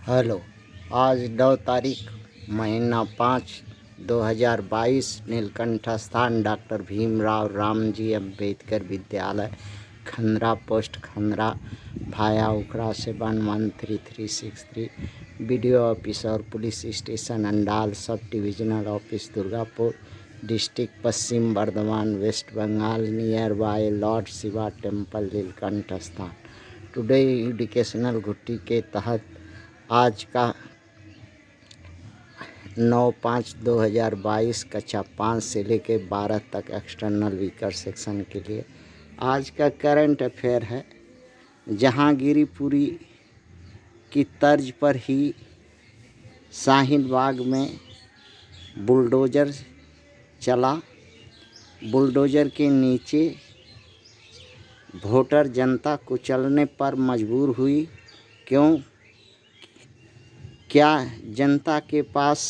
Hello. आज 9 तारीख महीना 5 2022 नीलकंठ स्थान डॉक्टर भीमराव रामजी अम्बेडकर विद्यालय खंदरा पोस्ट खंदरा भाया उखड़ा 713363 बीडीओ ऑफिस और police station Andal sub divisional office Durgapur district Paschim Bardhaman West Bengal near by Lord Shiva temple Neelkanth स्थान। टुडे एजुकेशनल घुट्टी के तहत आज का 9/5/2022 कक्षा 5 से लेकर 12 तक एक्सटर्नल वीकर सेक्शन के लिए आज का करंट अफेयर है। जहांगीरपुरी की तर्ज पर ही शाहीन बाग में बुलडोज़र चला। बुलडोज़र के नीचे वोटर जनता कुचलने पर मजबूर हुई। क्या जनता के पास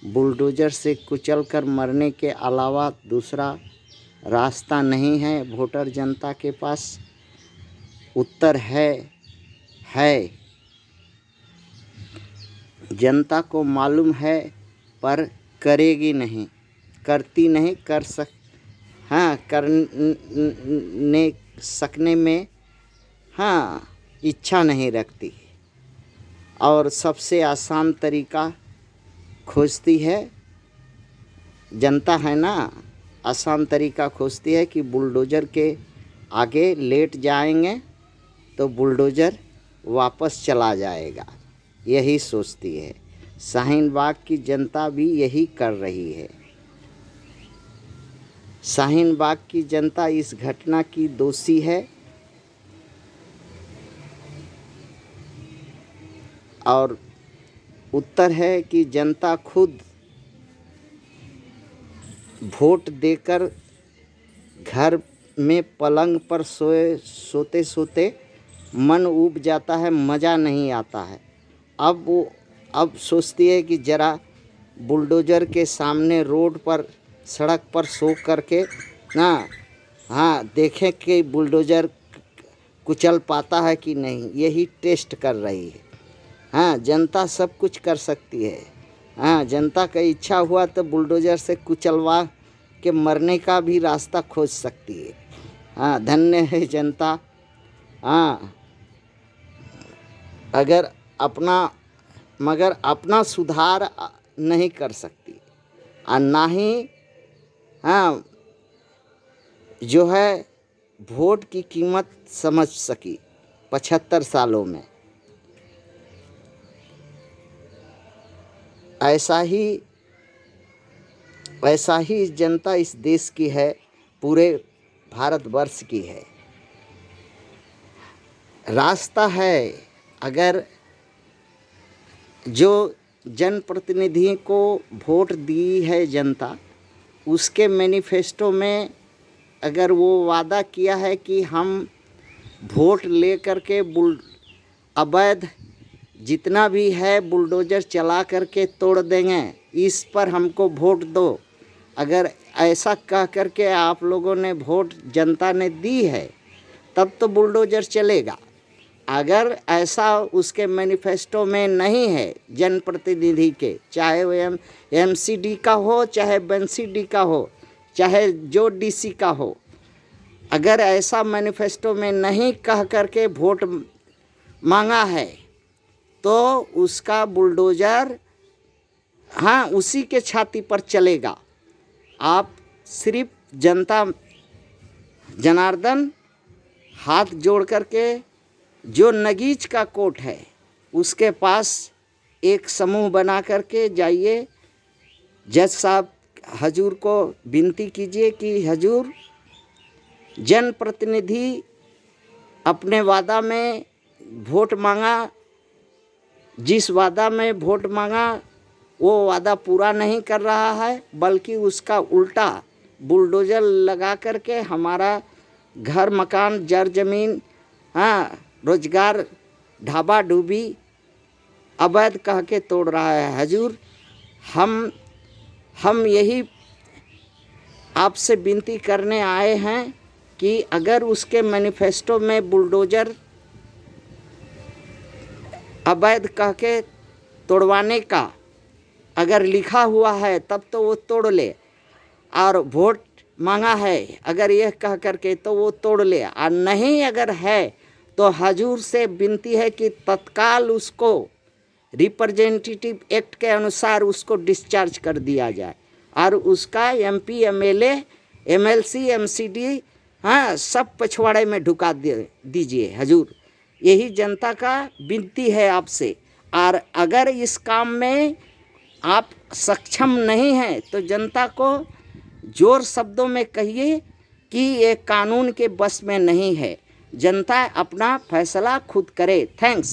बुलडोज़र से कुचलकर मरने के अलावा दूसरा रास्ता नहीं है? वोटर जनता के पास उत्तर है। जनता को मालूम है पर करेगी नहीं, करती नहीं, करने सकने में इच्छा नहीं रखती और सबसे आसान तरीका खोजती है। जनता है ना, आसान तरीका खोजती है कि बुलडोज़र के आगे लेट जाएंगे तो बुलडोज़र वापस चला जाएगा, यही सोचती है। शाहीन बाग की जनता भी यही कर रही है। शाहीन बाग की जनता इस घटना की दोषी है और उत्तर है कि जनता खुद वोट देकर घर में पलंग पर सोते सोते मन ऊब जाता है, मज़ा नहीं आता है। अब सोचती है कि ज़रा बुलडोज़र के सामने रोड पर सड़क पर सो करके देखें कि बुलडोज़र कुचल पाता है कि नहीं, यही टेस्ट कर रही है। जनता सब कुछ कर सकती है। जनता का इच्छा हुआ तो बुलडोज़र से कुचलवा के मरने का भी रास्ता खोज सकती है। धन्य है जनता। मगर अपना सुधार नहीं कर सकती और ना ही जो है वोट की कीमत समझ सकी 75 सालों में। ऐसा ही जनता इस देश की है, पूरे भारतवर्ष की है। रास्ता है, अगर जो जनप्रतिनिधि को वोट दी है जनता, उसके मैनिफेस्टो में अगर वो वादा किया है कि हम वोट ले करके अवैध जितना भी है बुलडोज़र चला करके तोड़ देंगे, इस पर हमको वोट दो। अगर ऐसा कह करके आप लोगों ने वोट जनता ने दी है तब तो बुलडोज़र चलेगा। अगर ऐसा उसके मैनिफेस्टो में नहीं है जनप्रतिनिधि के, चाहे वो एमसीडी का हो, चाहे बंसीडी का हो, चाहे जो डीसी का हो, अगर ऐसा मैनिफेस्टो में नहीं कह करके वोट मांगा है तो उसका बुलडोज़र उसी के छाती पर चलेगा। आप सिर्फ जनता जनार्दन हाथ जोड़ करके जो नगीच का कोर्ट है उसके पास एक समूह बना करके जाइए, जज साहब हजूर को विनती कीजिए कि हजूर, जनप्रतिनिधि अपने वादा में वोट मांगा, जिस वादा में वोट मांगा वो वादा पूरा नहीं कर रहा है, बल्कि उसका उल्टा बुलडोज़र लगा करके हमारा घर मकान जर जमीन रोजगार ढाबा डूबी अवैध कह के तोड़ रहा है। हजूर, हम यही आपसे विनती करने आए हैं कि अगर उसके मैनिफेस्टो में बुलडोज़र अवैध कह के तोड़वाने का अगर लिखा हुआ है तब तो वो तोड़ ले, और वोट मांगा है अगर यह कह करके तो वो तोड़ ले, और नहीं अगर है तो हजूर से विनती है कि तत्काल उसको रिप्रेजेंटेटिव एक्ट के अनुसार उसको डिस्चार्ज कर दिया जाए और उसका एमपी, एमएलए, एमएलसी, एमसीडी, हाँ, सब पछवाड़े में ढुका दीजिए हजूर। यही जनता का विनती है आपसे। और अगर इस काम में आप सक्षम नहीं हैं तो जनता को जोर शब्दों में कहिए कि ये कानून के बस में नहीं है, जनता अपना फैसला खुद करे। थैंक्स।